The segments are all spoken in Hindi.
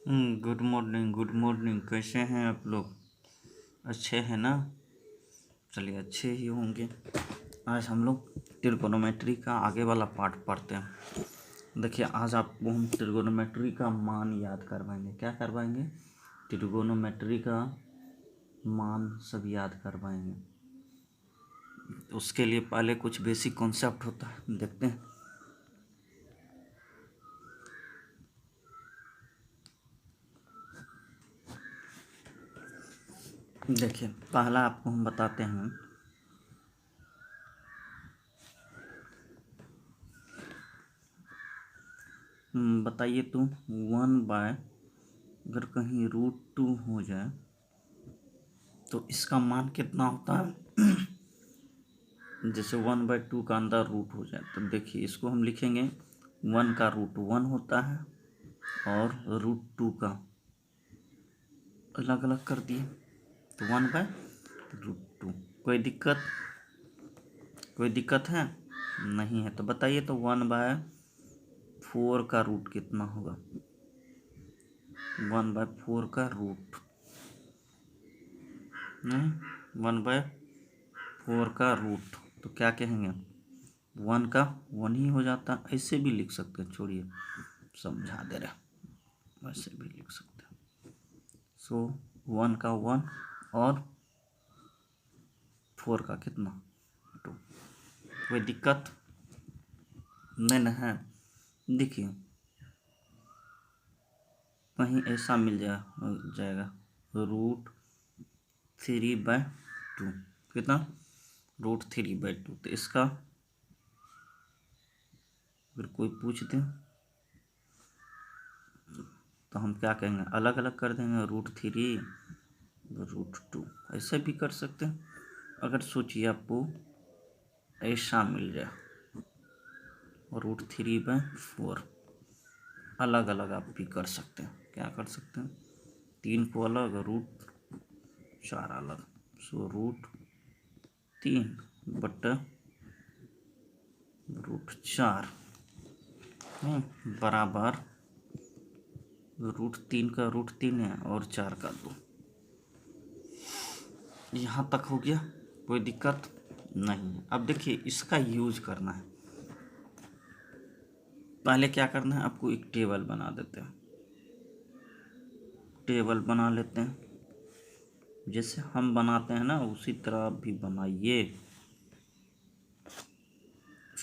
Good morning, good morning. कैसे हैं आप लोग? अच्छे हैं ना? चलिए, अच्छे ही होंगे। आज हम लोग ट्रिगोनोमेट्री का आगे वाला पार्ट पढ़ते हैं। देखिए, आज आपको हम ट्रिगोनोमेट्री का मान याद करवाएंगे। क्या करवाएंगे? ट्रिगोनोमेट्री का मान सब याद करवाएंगे। उसके लिए पहले कुछ बेसिक कॉन्सेप्ट होता है, देखते हैं। देखिए, पहला आपको हम बताते हैं। बताइए तो 1/, अगर कहीं √2 हो जाए तो इसका मान कितना होता है? जैसे 1/2 का अंदर रूट हो जाए तो देखिए, इसको हम लिखेंगे 1 का √1 होता है और √2 का अलग अलग कर दिए तो 1/√2। कोई दिक्कत है? नहीं है तो बताइए तो 1/4 का रूट कितना होगा? 1/4 का रूट नहीं, 1/4 का रूट तो क्या कहेंगे? 1 का 1 ही हो जाता। ऐसे भी लिख सकते हैं, छोड़िए, समझा दे रहे, वैसे भी लिख सकते हैं। सो 1 का 1 और 4 का कितना? 2। कोई दिक्कत नहीं ना है? देखिए, कहीं ऐसा मिल जाएगा √3/2 कितना? √3/2। तो इसका अगर कोई पूछ दे तो हम क्या कहेंगे? अलग अलग कर देंगे, √3 √2। ऐसे भी कर सकते हैं। अगर सोचिए आपको ऐसा मिल जाए √3/4, अलग अलग आप भी कर सकते हैं। क्या कर सकते हैं? 3 को अलग, √4 अलग। सो √3/√4 बराबर √3 का √3 है और 4 का 2। यहाँ तक हो गया? कोई दिक्कत नहीं। अब देखिए, इसका यूज करना है। पहले क्या करना है आपको? एक टेबल बना देते हैं। टेबल बना लेते हैं, जैसे हम बनाते हैं ना उसी तरह आप भी बनाइए।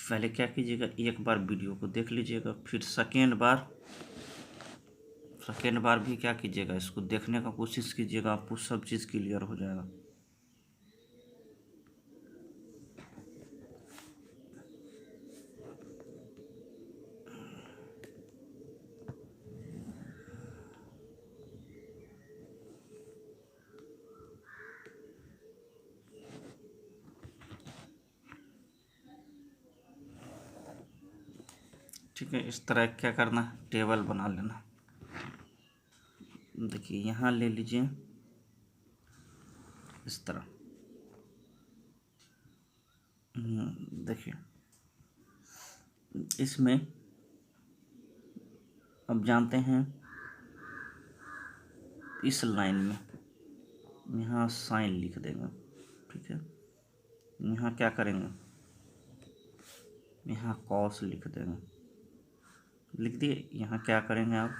पहले क्या कीजिएगा, एक बार वीडियो को देख लीजिएगा, फिर सेकेंड बार भी क्या कीजिएगा, इसको देखने का कोशिश कीजिएगा। आपको सब चीज़ क्लियर हो जाएगा। ठीक है, इस तरह क्या करना है, टेबल बना लेना। देखिए, यहाँ ले लीजिए इस तरह। देखिए, इसमें अब जानते हैं, इस लाइन में यहाँ साइन लिख देंगे। ठीक है, यहाँ क्या करेंगे, यहाँ कॉस लिख देंगे। लिख दिए। यहाँ क्या करेंगे आप,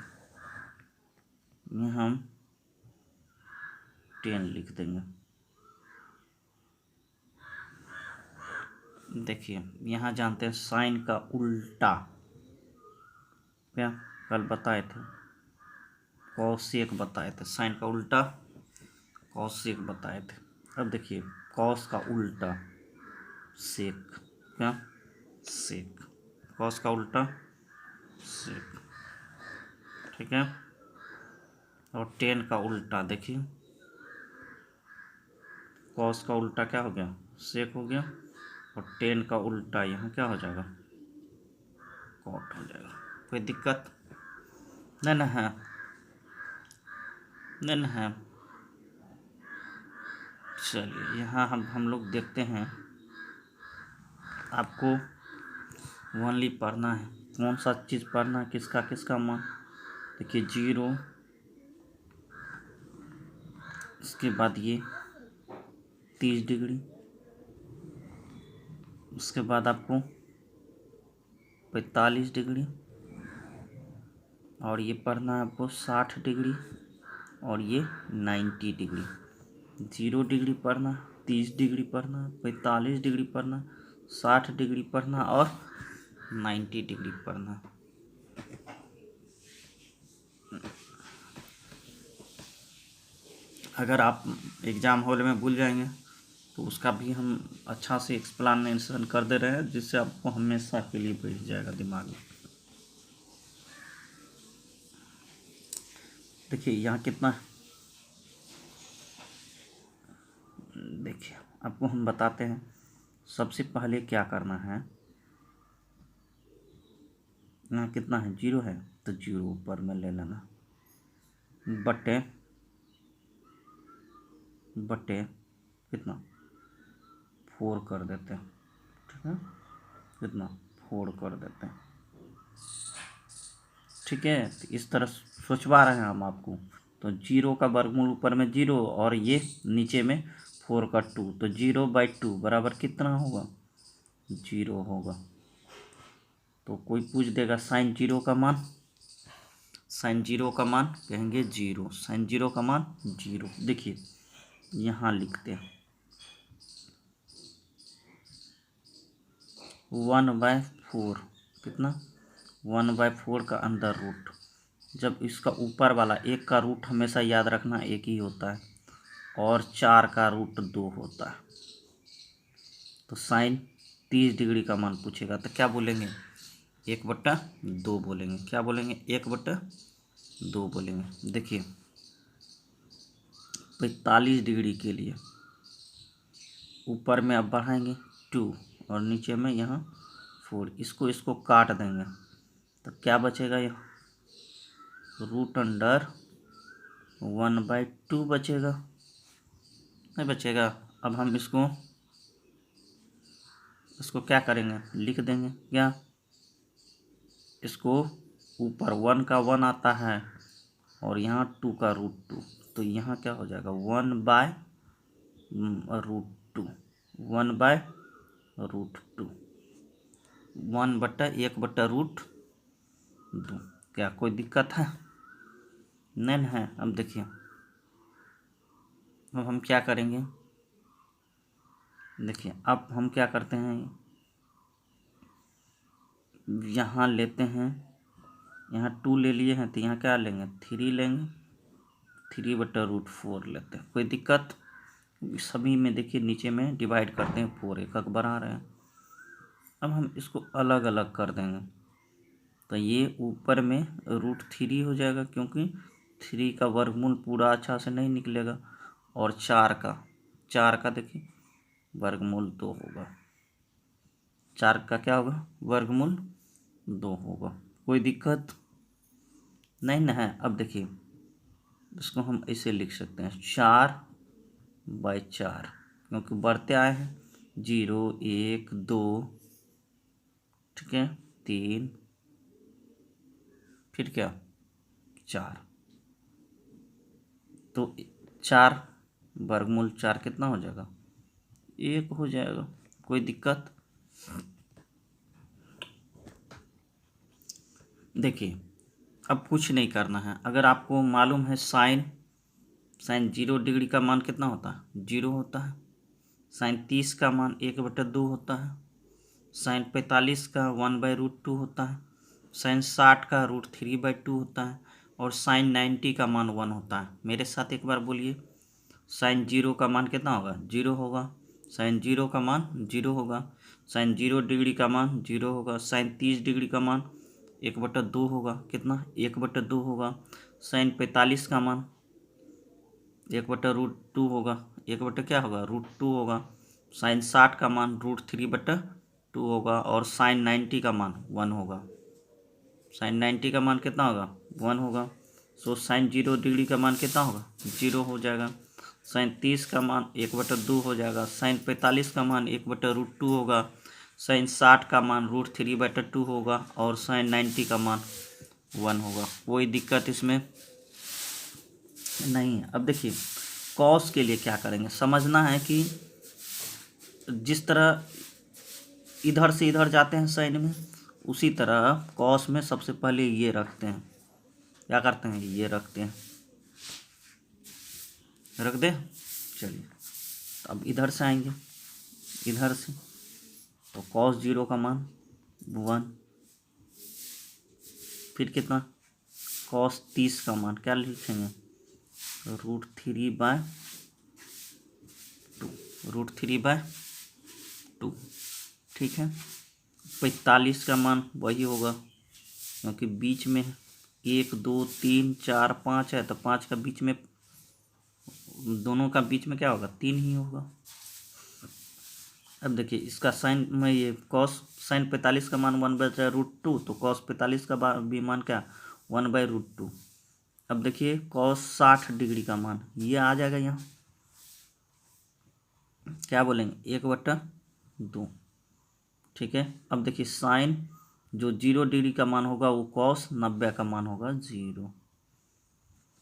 यहाँ हम 10 लिख देंगे। देखिए, यहाँ जानते हैं साइन का उल्टा क्या कल बताए थे, कॉसेक बताए थे। साइन का उल्टा कॉसेक बताए थे। अब देखिए, कॉस का उल्टा सेक, क्या? सेक। कॉस का उल्टा सेक। ठीक है, और 10 का उल्टा देखिए, कॉस का उल्टा क्या हो गया? सेक हो गया। और 10 का उल्टा यहाँ क्या हो जाएगा? कॉट हो जाएगा। कोई दिक्कत नहीं ना है? नहीं ना है? चलिए, यहाँ हम लोग देखते हैं। आपको ओनली पढ़ना है, कौन सा चीज़ पढ़ना है, किसका मान। देखिए, 0 उसके बाद ये 30 डिग्री, उसके बाद आपको 45 डिग्री, और ये पढ़ना है आपको 60 डिग्री, और ये 90 डिग्री। 0 डिग्री पढ़ना, 30 डिग्री पढ़ना, 45 डिग्री पढ़ना, 60 डिग्री पढ़ना और 90 डिग्री पढ़ना। अगर आप एग्ज़ाम हॉल में भूल जाएंगे तो उसका भी हम अच्छा से एक्सप्लेनेशन कर दे रहे हैं, जिससे आपको हमेशा के लिए बैठ जाएगा दिमाग में। देखिए यहाँ कितना, देखिए आपको हम बताते हैं। सबसे पहले क्या करना है, यहाँ कितना है, 0 है, तो 0 ऊपर में ले लेना, बटे कितना 4 कर देते हैं, ठीक है, कितना 4 कर देते हैं, ठीक है। तो इस तरह सोचवा रहे हैं हम आपको। तो 0 का वर्गमूल ऊपर में 0 और ये नीचे में 4 का 2, तो 0/2 बराबर कितना होगा, 0 होगा। तो कोई पूछ देगा साइन 0 का मान, साइन 0 का मान कहेंगे 0, साइन 0 का मान 0। देखिए यहाँ लिखते हैं 1/4, कितना 1/4 का अंदर रूट। जब इसका ऊपर वाला 1 का रूट हमेशा याद रखना 1 ही होता है, और 4 का रूट 2 होता है। तो साइन 30 डिग्री का मान पूछेगा तो क्या बोलेंगे, 1/2 बोलेंगे। क्या बोलेंगे, 1/2 बोलेंगे। देखिए 45 डिग्री के लिए ऊपर में अब बढ़ाएंगे 2 और नीचे में यहाँ 4, इसको काट देंगे तो क्या बचेगा, यहाँ √1/2 बचेगा, नहीं बचेगा। अब हम इसको क्या करेंगे, लिख देंगे क्या, इसको ऊपर 1 का 1 आता है और यहाँ 2 का √2, तो यहाँ क्या हो जाएगा 1/√2, 1/√2, 1/1/√2। क्या कोई दिक्कत है, नहीं है। अब देखिए अब हम क्या करेंगे, देखिए अब हम क्या करते हैं, यहाँ लेते हैं, यहाँ 2 ले लिए हैं तो यहाँ क्या लेंगे, 3 लेंगे, 3/√4 लेते हैं। कोई दिक्कत, सभी में देखिए नीचे में डिवाइड करते हैं 4, एक बना रहे हैं। अब हम इसको अलग अलग कर देंगे तो ये ऊपर में √3 हो जाएगा, क्योंकि 3 का वर्गमूल पूरा अच्छा से नहीं निकलेगा, और 4 का देखिए वर्गमूल 2 होगा, 4 का क्या होगा, वर्गमूल 2 होगा। कोई दिक्कत नहीं ना है। अब देखिए इसको हम ऐसे लिख सकते हैं 4/4, क्योंकि बढ़ते आए हैं 0 1 2, ठीक है, 3, फिर क्या 4, तो 4 वर्गमूल 4 कितना हो जाएगा, 1 हो जाएगा। कोई दिक्कत, देखिए अब कुछ नहीं करना है। अगर आपको मालूम है साइन 0 डिग्री का मान कितना होता है, 0 होता है। साइन 30 का मान 1/2 होता है। साइन 45 का 1/√2 होता है। साइन 60 का √3/2 होता है। और साइन 90 का मान 1 होता है। मेरे साथ एक बार बोलिए, साइन 0 का मान कितना होगा, 0 होगा। साइन 0 का मान 0 होगा। साइन 0 डिग्री का मान 0 होगा। साइन 30 डिग्री का मान 1/2 होगा, कितना 1/2 होगा। साइन 45 का मान 1/√2 होगा, 1 क्या होगा, √2 होगा। साइन 60 का मान √3/2 होगा। और साइन 90 का मान 1 होगा। साइन 90 का मान कितना होगा, 1 होगा। सो साइन 0 डिग्री का मान कितना होगा, 0 हो जाएगा। साइन 30 का मान 1/2 हो जाएगा। साइन 45 का मान 1/√2 होगा। साइन 60 का मान √3/2 होगा। और साइन 90 का मान 1 होगा। कोई दिक्कत इसमें नहीं है। अब देखिए कॉस के लिए क्या करेंगे, समझना है कि जिस तरह इधर से इधर जाते हैं साइन में, उसी तरह कॉस में सबसे पहले ये रखते हैं। क्या करते हैं, ये रखते हैं, रख दे। चलिए अब इधर से आएंगे, इधर से तो कॉस 0 का मान 1, फिर कितना, कॉस 30 का मान क्या लिखेंगे, √3/2, √3/2। ठीक है, 45 का मान वही होगा, क्योंकि बीच में 1 2 3 4 5 है, तो 5 का बीच में, दोनों का बीच में क्या होगा, 3 ही होगा। अब देखिए इसका साइन में, ये कॉस साइन 45 का मान 1/√2, तो कॉस 45 का भी मान क्या, 1/√2। अब देखिए कॉस 60 डिग्री का मान ये आ जाएगा, यहाँ क्या बोलेंगे, 1/2। ठीक है, अब देखिए साइन जो 0 डिग्री का मान होगा वो कॉस 90 का मान होगा 0।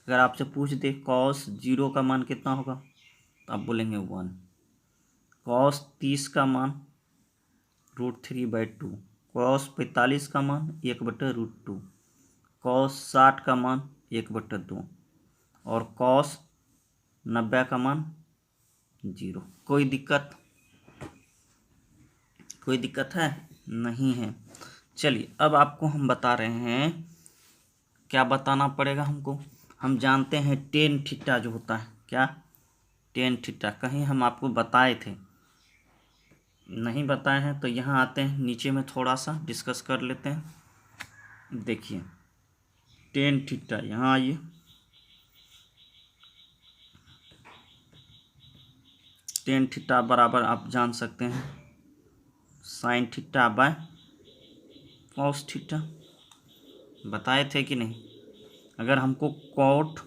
अगर आपसे पूछ दे कॉस 0 का मान कितना होगा, तो आप बोलेंगे 1। कॉस 30 का मान √3/2, कॉस 45 का मान 1/√2, कॉस 60 का मान 1/2, और कॉस 90 का मान 0। कोई दिक्कत, कोई दिक्कत है, नहीं है। चलिए अब आपको हम बता रहे हैं, क्या बताना पड़ेगा हमको, हम जानते हैं टेन थीटा जो होता है, क्या, टेन थीटा, कहीं हम आपको बताए थे, नहीं बताए हैं, तो यहाँ आते हैं नीचे में थोड़ा सा डिस्कस कर लेते हैं। देखिए टेन थीटा, यहाँ आइए, टेन थीटा बराबर आप जान सकते हैं sine theta by cos theta, बताए थे कि नहीं। अगर हमको कॉट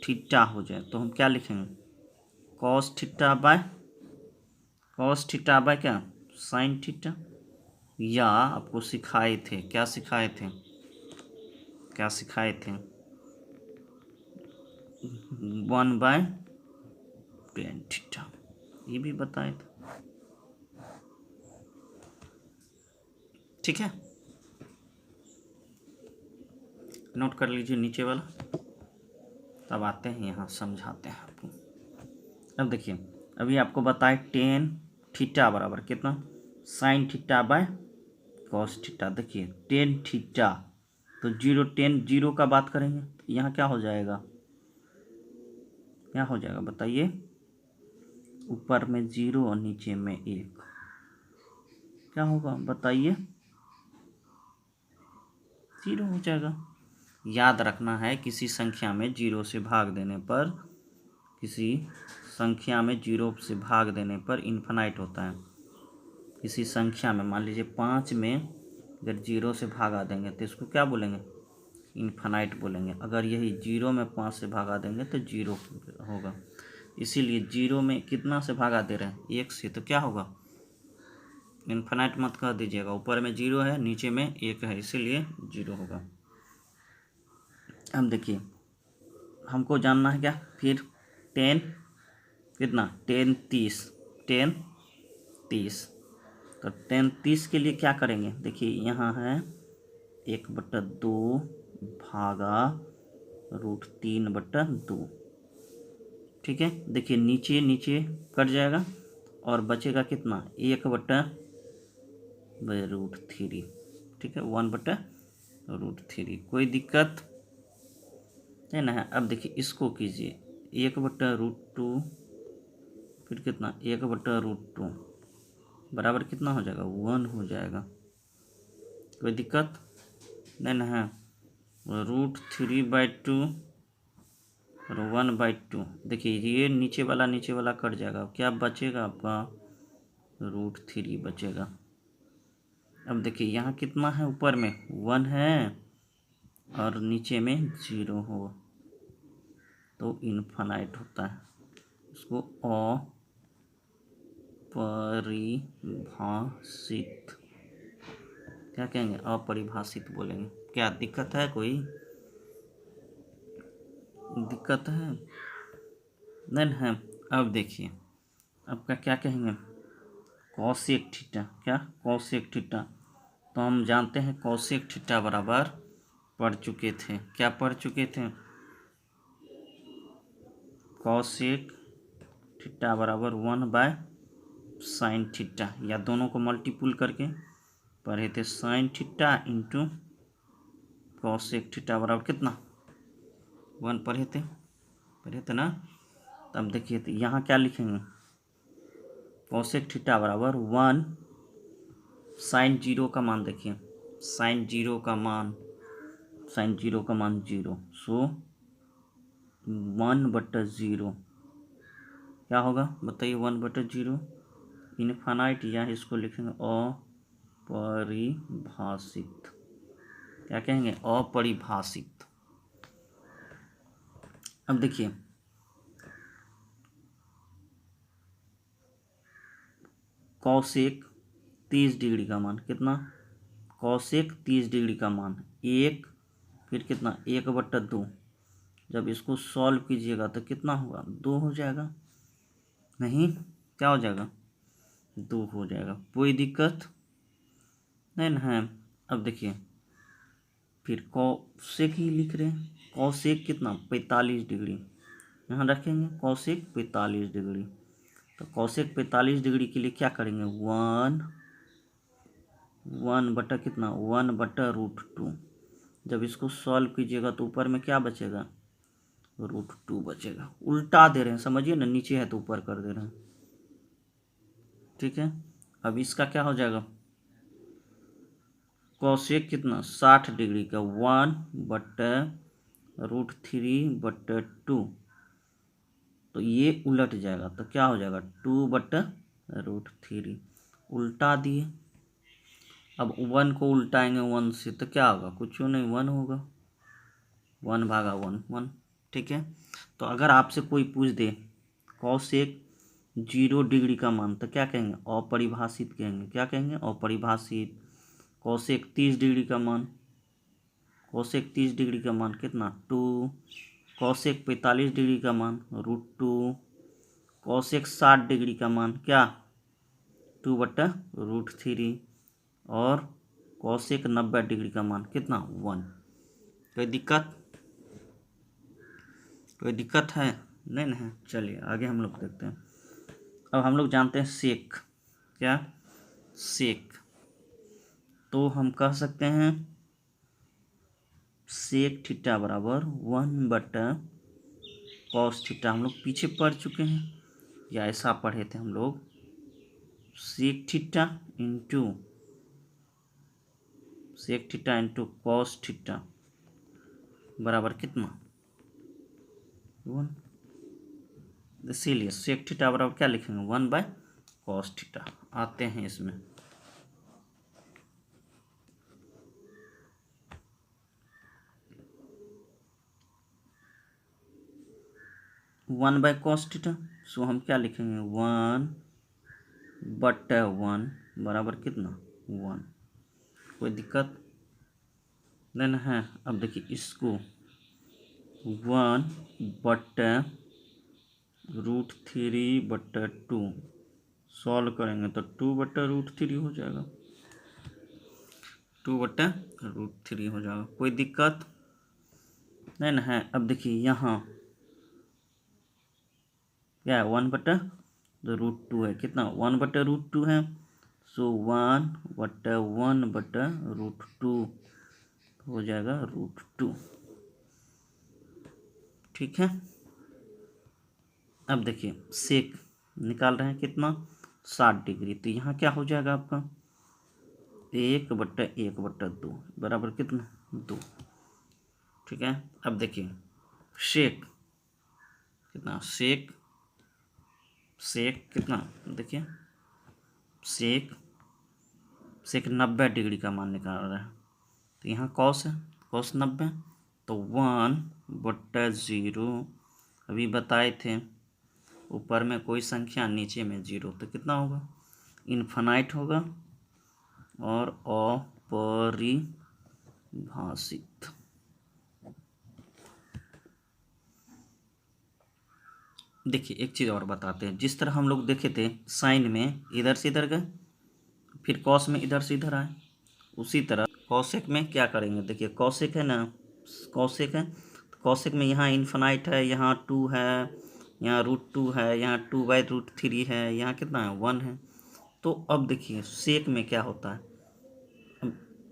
थीटा हो जाए तो हम क्या लिखेंगे, कॉस थीटा बाय क्या, साइन थीटा। या आपको सिखाए थे, क्या सिखाए थे, 1/tan थीटा, ये भी बताए थे। ठीक है, नोट कर लीजिए नीचे वाला, तब आते हैं यहाँ समझाते हैं आपको। अब देखिए अभी आपको बताए टेन थीटा बराबर कितना, sine theta by cos theta. देखिए टेन थीटा तो 0 का बात करेंगे, तो यहाँ क्या हो जाएगा, क्या हो जाएगा बताइए, ऊपर में 0 और नीचे में 1, क्या होगा बताइए, 0 हो जाएगा। याद रखना है किसी संख्या में 0 से भाग देने पर, किसी संख्या में 0 से भाग देने पर इन्फिनाइट होता है। किसी संख्या में मान लीजिए 5 में अगर 0 से भागा देंगे तो इसको क्या बोलेंगे, इन्फिनाइट बोलेंगे। अगर यही 0 में 5 से भागा देंगे तो 0 होगा। इसीलिए 0 में कितना से भागा दे रहे हैं, 1 से, तो क्या होगा, इन्फिनाइट मत कह दीजिएगा, ऊपर में 0 है नीचे में 1 है, इसीलिए 0 होगा। अब देखिए हमको जानना है क्या, फिर टेन कितना, टेन 30, तो टेन 30 के लिए क्या करेंगे, देखिए यहाँ है 1/2 भागा √3/2। ठीक है, देखिए नीचे नीचे कट जाएगा और बचेगा कितना, 1/√3। ठीक है, 1/√3, कोई दिक्कत है ना। अब देखिए इसको कीजिए 1/√2, फिर कितना, 1/√2 बराबर कितना हो जाएगा, 1 हो जाएगा। कोई दिक्कत नहीं ना है, √3/2 और 1/2। देखिए ये नीचे वाला कट जाएगा, क्या बचेगा आपका, √3 बचेगा। अब देखिए यहाँ कितना है, ऊपर में 1 है और नीचे में 0 हो, तो इन्फिनाइट होता है। इसको अपरिभाषित, क्या कहेंगे, अपरिभाषित बोलेंगे। क्या दिक्कत है, कोई दिक्कत है, देन है। अब देखिए आपका क्या कहेंगे, कॉसेक थीटा। क्या, कॉसेक थीटा। तो हम जानते हैं कॉसेक थीटा बराबर पढ़ चुके थे, क्या पढ़ चुके थे, कॉसेक थीटा बराबर 1/sin थीटा, या दोनों को मल्टीपुल करके पढ़े थे, sine theta into cosec theta बराबर कितना 1 पढ़े थे ना। तब देखिए तो यहाँ क्या लिखेंगे, कॉसेक थीटा बराबर 1 साइन जीरो का मान, देखिए साइन जीरो का मान, साइन जीरो का मान 0, सो 1/0 क्या होगा बताइए, 1/0 इनफाइनाइट, या इसको लिखेंगे अपरिभाषित। क्या कहेंगे, अपरिभाषित। अब देखिए कॉसेक 30 डिग्री का मान कितना, कॉसेक 30 डिग्री का मान 1, फिर कितना 1/2, जब इसको सॉल्व कीजिएगा तो कितना होगा 2 हो जाएगा, नहीं क्या हो जाएगा 2 हो जाएगा, कोई दिक्कत नहीं ना है। अब देखिए फिर कॉसेक ही लिख रहे हैं, कॉसेक कितना 45 डिग्री, यहाँ रखेंगे कॉसेक 45 डिग्री। तो कॉसेक 45 डिग्री के लिए क्या करेंगे, 1 बटा कितना 1/√2, जब इसको सॉल्व कीजिएगा तो ऊपर में क्या बचेगा √2 बचेगा। उल्टा दे रहे हैं, समझिए ना, नीचे है तो ऊपर कर दे रहे हैं, ठीक है। अब इसका क्या हो जाएगा, कॉसेक कितना 60 डिग्री का 1/√3/2, तो ये उलट जाएगा तो क्या हो जाएगा 2/√3, उल्टा दिए। अब 1 को उल्टाएंगे 1 से तो क्या होगा, कुछ नहीं 1 होगा, 1/1 1, ठीक है। तो अगर आपसे कोई पूछ दे कॉसेक 0 डिग्री का मान तो क्या कहेंगे, अपरिभाषित कहेंगे, क्या कहेंगे अपरिभाषित। कॉसेक 30 डिग्री का मान, कॉसेक 30 डिग्री का मान कितना 2, कॉसेक 45 डिग्री का मान √2, कॉसेक 60 डिग्री का मान क्या 2/√3, और कॉसेक 90 डिग्री का मान कितना 1। कोई दिक्कत, कोई दिक्कत है नहीं ना है। चलिए आगे हम लोग देखते हैं। अब हम लोग जानते हैं सेक, क्या सेक, तो हम कह सकते हैं सेक थीटा बराबर 1/cos थीटा, हम लोग पीछे पढ़ चुके हैं, या ऐसा पढ़े थे हम लोग, sec theta into cos theta बराबर कितना 1, इसीलिए सेक थीटा बराबर क्या लिखेंगे 1/cos थीटा। आते हैं इसमें, वन बाय कॉस थीटा, सो हम क्या लिखेंगे 1/1 बराबर कितना 1। कोई दिक्कत नहीं ना है। अब देखिए इसको 1/√3/2 सॉल्व करेंगे तो 2/√3 हो जाएगा, 2/√3 हो जाएगा, कोई दिक्कत नहीं ना है। अब देखिए यहाँ क्या है 1/√2 है, कितना 1/√2 है, सो 1/1/√2 हो जाएगा √2, ठीक है। अब देखिए सेक निकाल रहे हैं कितना 60 डिग्री, तो यहाँ क्या हो जाएगा आपका 1/1/2 बराबर कितना 2, ठीक है। अब देखिए सेक कितना, सेक कितना, देखिए सेक 90 डिग्री का मान निकाल रहा है, तो यहाँ कॉस है, कॉस 90, तो 1/0, अभी बताए थे ऊपर में कोई संख्या नीचे में 0, तो कितना होगा इनफाइनाइट होगा और अपरिभाषित। देखिए एक चीज़ और बताते हैं, जिस तरह हम लोग देखे थे साइन में इधर से इधर गए, फिर कॉस में इधर से इधर आए, उसी तरह कॉसेक में क्या करेंगे। देखिए कॉसेक है ना, कॉसेक है, कॉसेक में यहाँ इन्फिनाइट है, यहाँ 2 है, यहाँ √2 है, यहाँ 2/√3 है, यहाँ कितना है 1 है। तो अब देखिए सेक में क्या होता है,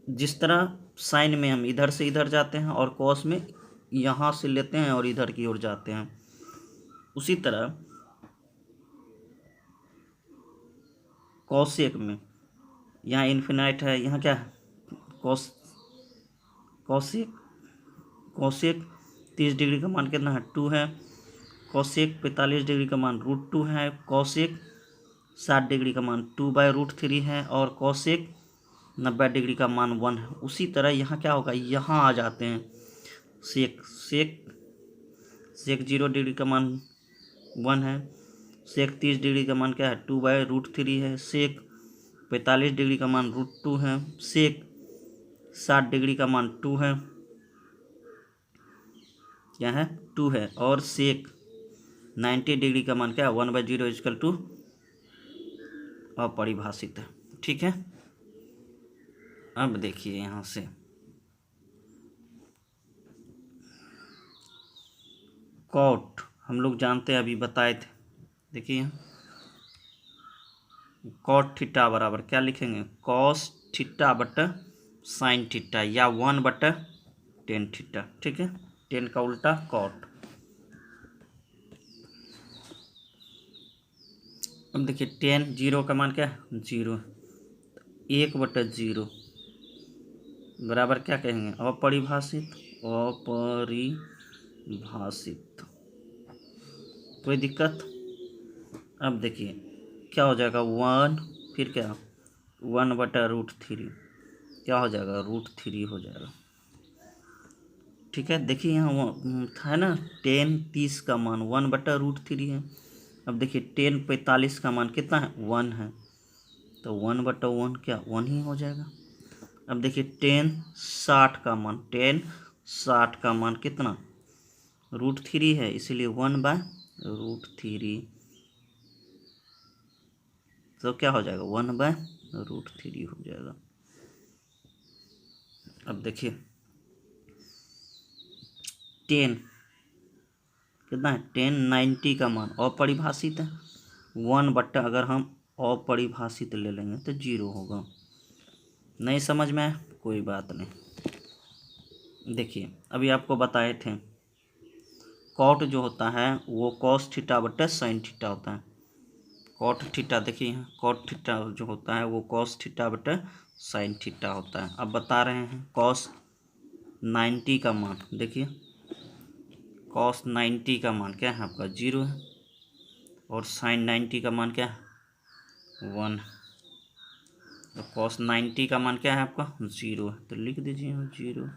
जिस तरह साइन में हम इधर से इधर जाते हैं और कॉस में यहाँ से लेते हैं और इधर की ओर जाते हैं, उसी तरह कॉसेक में यहाँ इन्फिनाइट है, यहाँ क्या है कॉस, कॉसेक, कॉसेक 30 डिग्री का मान कितना है 2 है, कॉसेक 45 डिग्री का मान √2 है, कॉसेक 60 डिग्री का मान 2/√3 है, और कॉसेक 90 डिग्री का मान 1 है। उसी तरह यहाँ क्या होगा, यहाँ आ जाते हैं सेक, सेक 0 डिग्री का मान 1 है, सेक 30 डिग्री का मान क्या है 2/√3 है, सेक 45 डिग्री का मान √2 है, सेक 60 डिग्री का मान 2 है, क्या है 2 है, और सेक 90 डिग्री का मान क्या है 1/0 = अपरिभाषित है। ठीक है, अब देखिए यहाँ से कॉट हम लोग जानते हैं, अभी बताए थे। देखिए यहाँ कॉट थीटा बराबर क्या लिखेंगे, कॉस थीटा बटा साइन थीटा, या 1/tan थीटा। ठीक है, टेन का उल्टा कॉट। अब देखिए tan 0 का मान क्या है 0, 1/0 बराबर क्या कहेंगे अपरिभाषित, अपरिभाषित। कोई दिक्कत। अब देखिए क्या हो जाएगा 1, फिर क्या 1/√3, क्या हो जाएगा √3 हो जाएगा। ठीक है, देखिए यहाँ था ना tan 30 का मान 1/√3 है। अब देखिए tan 45 का मान कितना है 1 है, तो 1/1 क्या 1 ही हो जाएगा। अब देखिए tan 60 का मान, tan 60 का मान कितना √3 है, इसीलिए 1/√3, तो क्या हो जाएगा 1/√3 हो जाएगा। अब देखिए tan कितना है tan 90 का मान अपरिभाषित है, 1/, अगर हम अपरिभाषित ले लेंगे तो 0 होगा। नहीं समझ में आया, कोई बात नहीं। देखिए अभी आपको बताए थे कॉट जो होता है वो कॉस थीटा बटे साइन थीटा होता है। कॉट थीटा देखिए यहाँ कॉट थीटा जो होता है वो कॉस थीटा बटे साइन थीटा होता है। अब बता रहे हैं कॉस 90 का मान, देखिए कॉस 90 का मान क्या है आपका 0 है, और साइन 90 का मान क्या है 1। तो कॉस 90 का मान क्या है आपका 0 है, तो लिख दीजिए यहाँ 0,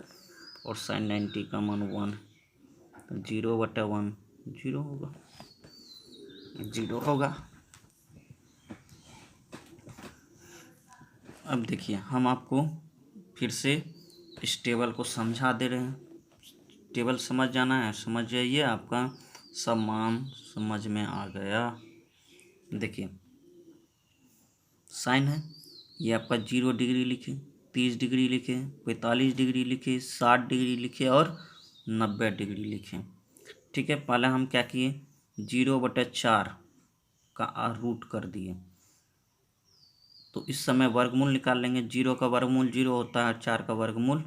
और साइन 90 का मान 1, तो 0/1 0 होगा, 0 होगा। अब देखिए हम आपको फिर से इस टेबल को समझा दे रहे हैं। टेबल समझ जाना है, समझ जाइए, आपका सब मान समझ में आ गया। देखिए साइन है, ये आपका 0 डिग्री लिखे, 30 डिग्री लिखे, 45 डिग्री लिखे, 60 डिग्री लिखे, और 90 डिग्री लिखे। ठीक है, पहले हम क्या किए 0/4 का रूट कर दिए, तो इस समय वर्गमूल निकाल लेंगे। 0 का वर्गमूल 0 होता है, 4 का वर्गमूल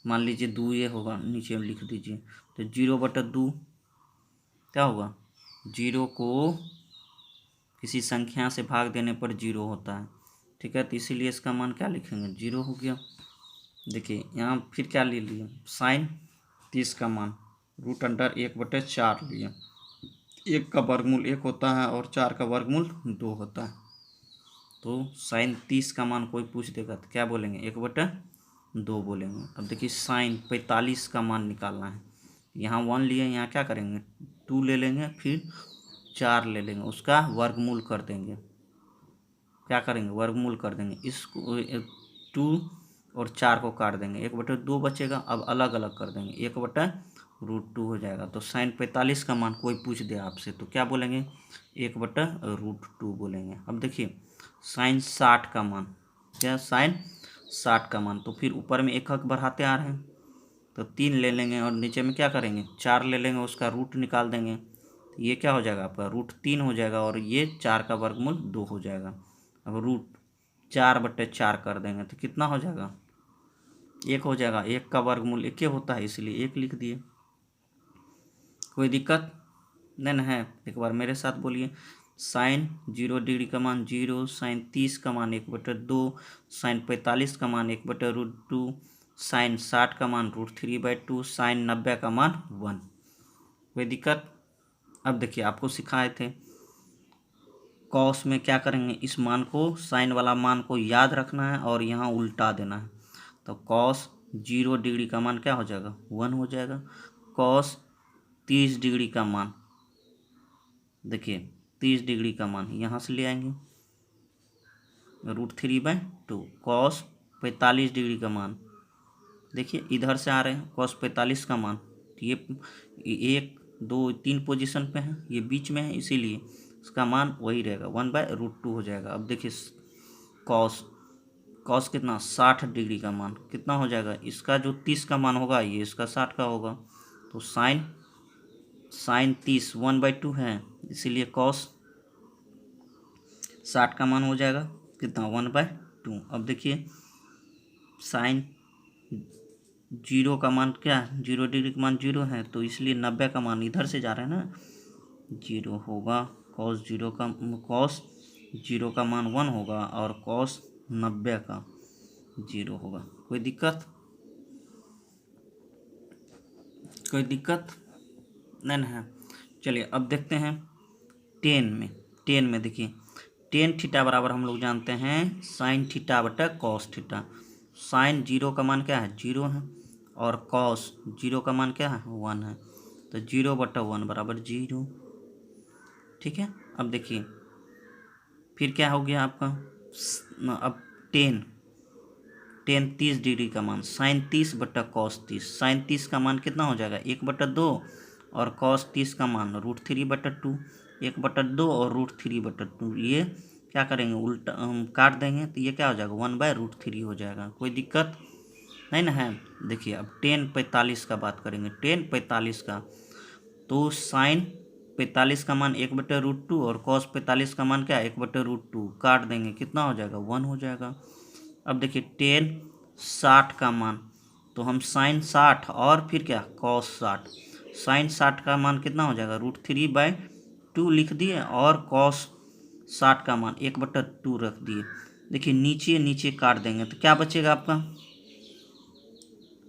मान लीजिए 2 ये होगा, नीचे में लिख दीजिए। तो 0/2 क्या होगा, 0 को किसी संख्या से भाग देने पर 0 होता है। ठीक है, तो इसीलिए इसका मान क्या लिखेंगे 0 हो गया। देखिए यहाँ फिर क्या ले लिए साइन 30 का मान √1/4 लिए, 1 का वर्गमूल 1 होता है और 4 का वर्गमूल 2 होता है। तो साइन 30 का मान कोई पूछ देगा तो क्या बोलेंगे 1/2 बोलेंगे। अब देखिए साइन 45 का मान निकालना है, यहाँ 1 लिए, यहाँ क्या करेंगे 2 ले लेंगे, फिर 4 ले लेंगे, उसका वर्गमूल कर देंगे। क्या करेंगे वर्गमूल कर देंगे, इसको 2 और 4 को काट देंगे, 1/2 बचेगा। अब अलग अलग कर देंगे, 1/2 √2 हो जाएगा। तो साइन 45 का मान कोई पूछ दे आपसे तो क्या बोलेंगे, 1/√2 बोलेंगे। अब देखिए साइन 60 का मान, क्या साइन 60 का मान, तो फिर ऊपर में एक अंक बढ़ाते आ रहे हैं तो 3 ले लेंगे और नीचे में क्या करेंगे 4 ले लेंगे, उसका रूट निकाल देंगे। तो ये क्या हो जाएगा आपका √3 हो जाएगा और ये 4 का वर्गमूल 2 हो जाएगा। अब √4/4 कर देंगे तो कितना हो जाएगा, 1 हो जाएगा। 1 का वर्गमूल 1 होता है इसलिए 1 लिख दिए। कोई दिक्कत नहीं ना है, एक बार मेरे साथ बोलिए। साइन 0 डिग्री का मान 0, साइन 30 का मान 1/2, साइन 45 का मान 1/√2, साइन 60 का मान √3/2, साइन 90 का मान 1। कोई दिक्कत। अब देखिए आपको सिखाए थे कॉस में क्या करेंगे, इस मान को साइन वाला मान को याद रखना है और यहाँ उल्टा देना है। तो कॉस 0 डिग्री का मान क्या हो जाएगा 1 हो जाएगा। कॉस 30 डिग्री का मान, देखिए 30 डिग्री का मान यहाँ से ले आएंगे √3/2। कॉस 45 डिग्री का मान, देखिए इधर से आ रहे हैं कॉस 45 का मान, ये 1 2 3 पोजीशन पे है, ये बीच में है इसीलिए इसका मान वही रहेगा 1/√2 हो जाएगा। अब देखिए कॉस कॉस कितना 60 डिग्री का मान कितना हो जाएगा, इसका जो 30 का मान होगा ये इसका 60 का होगा। तो साइन 30 1/2 है इसीलिए कॉस 60 का मान हो जाएगा कितना 1/2। अब देखिए साइन 0 का मान क्या है, 0 डिग्री का मान 0 है तो इसलिए 90 का मान इधर से जा रहे हैं ना 0 होगा। कॉस 0 का मान 1 होगा और कॉस 90 का 0 होगा। कोई दिक्कत नहीं ना है। चलिए अब देखते हैं टेन में देखिए टेन थीटा बराबर हम लोग जानते हैं साइन थीटा बटा कॉस थीटा। साइन 0 का मान क्या है 0 है और कॉस 0 का मान क्या है 1 है, तो 0/1 बराबर 0। ठीक है। अब देखिए फिर क्या हो गया आपका, अब टेन 30 डिग्री का मान साइन 30 बटा कॉस 30, साइन 30 का मान कितना हो जाएगा 1/2 और कॉस 30 का मान √3/2, 1/2 और √3/2, ये क्या करेंगे उल्टा काट देंगे तो ये क्या हो जाएगा 1/√3 हो जाएगा। कोई दिक्कत नहीं ना है। देखिए अब टेन 45 का बात करेंगे, टेन 45 का तो साइन 45 का मान 1/√2 और कॉस 45 का मान क्या 1/√2, काट देंगे कितना हो जाएगा 1 हो जाएगा। अब देखिए टेन 60 का मान, तो हम साइन 60 और फिर क्या कॉस 60, साइन 60 का मान कितना हो जाएगा √3/2 लिख दिए और कॉस 60 का मान 1/2 रख दिए। देखिए नीचे काट देंगे तो क्या बचेगा आपका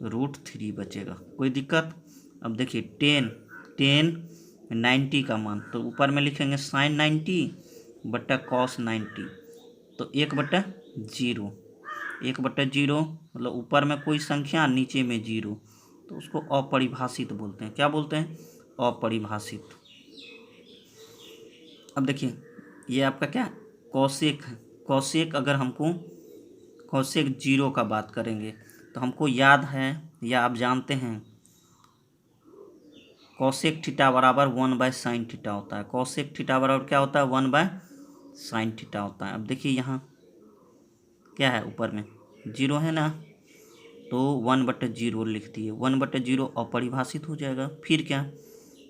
√3 बचेगा। कोई दिक्कत। अब देखिए टेन 90 का मान, तो ऊपर में लिखेंगे साइन 90 बटा कॉस 90, तो 1/0, 1/0 मतलब ऊपर में कोई संख्या नीचे में 0, तो उसको अपरिभाषित बोलते हैं। क्या बोलते हैं अपरिभाषित। अब देखिए ये आपका क्या कौशिक है, कौशिक अगर हमको कौशिक 0 का बात करेंगे तो हमको याद है या आप जानते हैं कौशिक थीटा बराबर 1/sin थीटा होता है। कौशिक थीटा बराबर क्या होता है 1/sin थीटा होता है। अब देखिए यहाँ क्या है ऊपर में 0 है ना, तो 1/0 लिख दिए, 1/0 अपरिभाषित हो जाएगा। फिर क्या,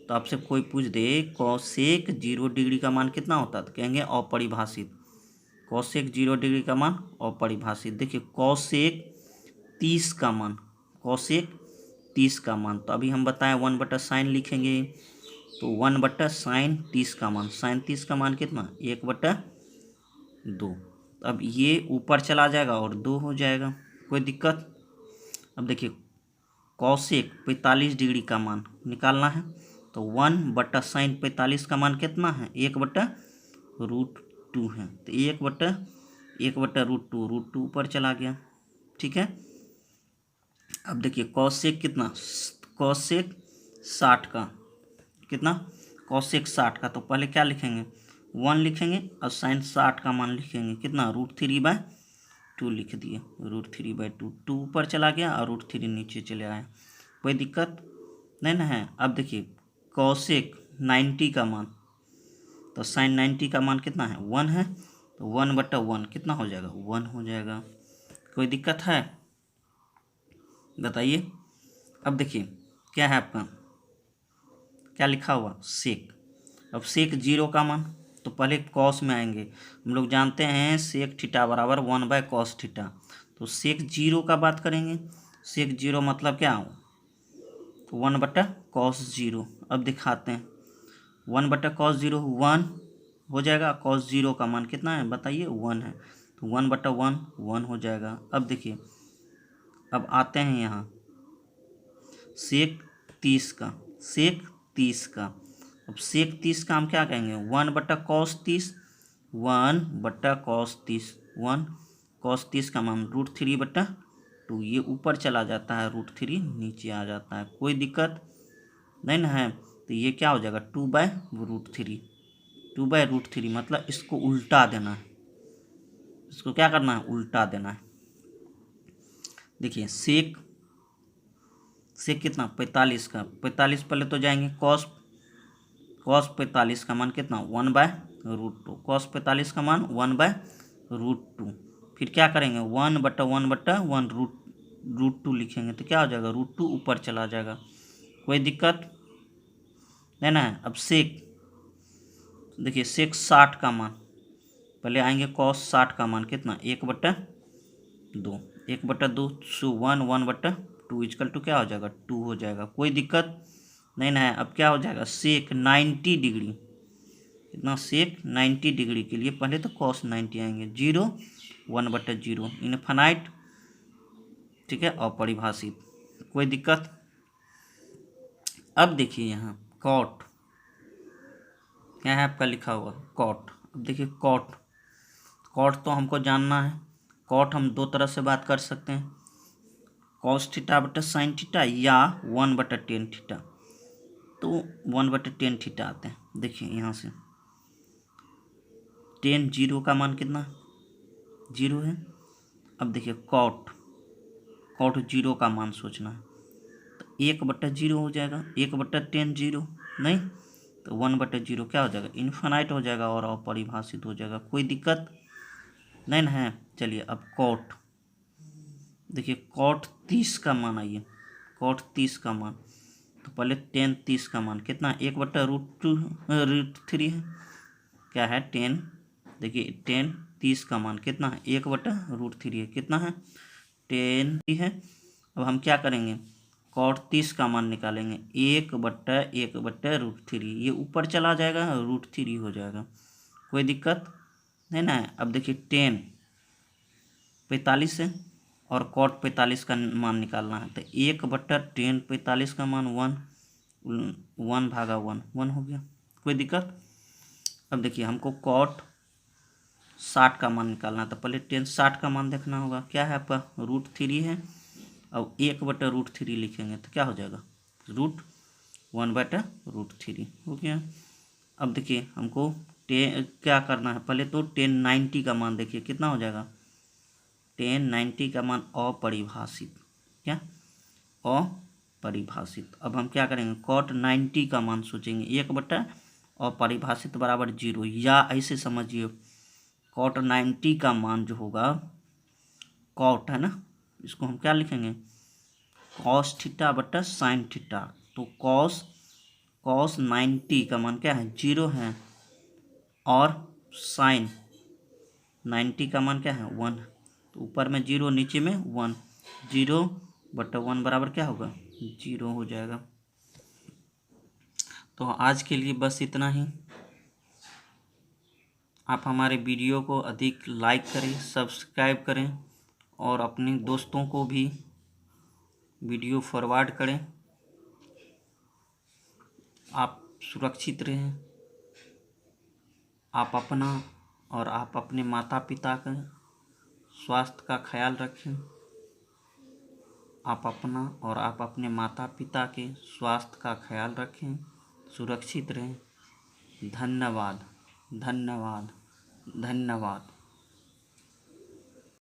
तो आपसे कोई पूछ दे कौशिक 0 डिग्री का मान कितना होता है तो कहेंगे अपरिभाषित। कौशिक 0 डिग्री का मान अपरिभाषित। देखिए कौशिक 30 का मान, कौशिक 30 का मान, तो अभी हम बताएं 1/sin लिखेंगे तो 1/sin 30 का मान, sin 30 का मान कितना 1/2। अब ये ऊपर चला जाएगा और 2 हो जाएगा। कोई दिक्कत। अब देखिए कौशिक 45 डिग्री का मान निकालना है तो 1/sin 45 का मान कितना है 1/√2 है, तो 1/√2, √2 ऊपर चला गया। ठीक है। अब देखिए कौशिक कितना, कौशिक 60 का कितना, कौशिक 60 का, तो पहले क्या लिखेंगे 1 लिखेंगे और साइन 60 का मान लिखेंगे कितना √3/2 लिख दिए, √3/2, 2 ऊपर चला गया और √3 नीचे चले आया। कोई दिक्कत नहीं ना है। अब देखिए कौशिक 90 का मान, तो साइन 90 का मान कितना है 1 है, तो 1/1 कितना हो जाएगा 1 हो जाएगा। कोई दिक्कत है बताइए। अब देखिए क्या है आपका, क्या लिखा हुआ सेक। अब सेक 0 का मान, तो पहले कॉस में आएंगे। हम लोग जानते हैं सेक थीटा बराबर 1/cos थीटा, तो सेक 0 का बात करेंगे। सेक 0 मतलब क्या हो, 1/cos 0। अब दिखाते हैं 1/cos 0 1 हो जाएगा, cos 0 का मान कितना है बताइए 1 है, तो 1/1 1 हो जाएगा। अब देखिए अब आते हैं यहाँ सेक 30 का, सेक 30 का। अब सेक 30 का हम क्या कहेंगे 1/cos 30, 1/cos 30, 1/cos 30 का मान √3/2, ये ऊपर चला जाता है, √3 नीचे आ जाता है, कोई दिक्कत नहीं ना है। तो ये क्या हो जाएगा 2/√3, 2/√3 मतलब इसको उल्टा देना है, इसको क्या करना है उल्टा देना है। देखिए सेक कितना 45 का, 45 पहले तो जाएंगे कॉस 45 का मान कितना 1/√2, cos 45 का मान 1/√2। फिर क्या करेंगे 1/1/1 √2 लिखेंगे, तो क्या हो जाएगा √2 ऊपर चला जाएगा, कोई दिक्कत नहीं ना है। अब सेक देखिए सेक 60 का मान, पहले आएंगे cos 60 का मान कितना 1/2, 1/2 सो 1/2 इजकल टू क्या हो जाएगा 2 हो जाएगा, कोई दिक्कत नहीं ना है। अब क्या हो जाएगा सेक 90 डिग्री, कितना सेक 90 डिग्री के लिए पहले तो cos 90 आएंगे 0 1/0 इनफाइनाइट, ठीक है, अपरिभाषित, कोई दिक्कत। अब देखिए यहाँ कॉट क्या है आपका लिखा हुआ कॉट। अब देखिए कॉट, कॉट तो हमको जानना है, कॉट हम दो तरह से बात कर सकते हैं, cos θ/sin θ या 1/tan θ, तो 1/tan θ आते हैं। देखिए यहाँ से tan 0 का मान कितना 0 है। अब देखिए कॉट 0 का मान सोचना है, तो 1/0 हो जाएगा, 1/tan 0 नहीं, तो 1/0 क्या हो जाएगा इनफाइनाइट हो जाएगा और अपरिभाषित हो जाएगा, कोई दिक्कत नहीं ना है। चलिए अब कॉट देखिए कॉट 30 का मान, आइए कॉट 30 का मान, तो पहले tan 30 का मान कितना 1/√3 है, क्या है tan, देखिए tan 30 का मान कितना है 1/√3 है, कितना है tan है। अब हम क्या करेंगे cot 30 का मान निकालेंगे 1/1/√3, ये ऊपर चला जाएगा √3 हो जाएगा, कोई दिक्कत नहीं ना है। अब देखिए tan 45 है और cot 45 का मान निकालना है, तो 1/tan 45 का मान 1/1 हो गया, कोई दिक्कत। अब देखिए हमको cot 60 का मान निकालना है, तो पहले tan 60 का मान देखना होगा, क्या है आपका √3 है, अब 1/√3 लिखेंगे तो क्या हो जाएगा √1/√3 हो गया। अब देखिए हमको क्या करना है, पहले तो tan 90 का मान देखिए कितना हो जाएगा, tan 90 का मान अपरिभाषित, क्या अपरिभाषित। अब हम क्या करेंगे cot 90 का मान सोचेंगे 1/अपरिभाषित बराबर 0, या ऐसे समझिए cot 90 का मान जो होगा cot है ना, इसको हम क्या लिखेंगे cos θ/sin θ, तो cos 90 का मान क्या है 0 है और sin 90 का मान क्या है 1, तो ऊपर में 0 नीचे में 1, 0/1 बराबर क्या होगा 0 हो जाएगा। तो आज के लिए बस इतना ही। आप हमारे वीडियो को अधिक लाइक करें, सब्सक्राइब करें और अपने दोस्तों को भी वीडियो फॉरवर्ड करें। आप सुरक्षित रहें, आप अपना और आप अपने माता पिता का स्वास्थ्य का ख्याल रखें। आप अपना और आप अपने माता पिता के स्वास्थ्य का ख्याल रखें, सुरक्षित रहें। धन्यवाद, धन्यवाद, धन्यवाद।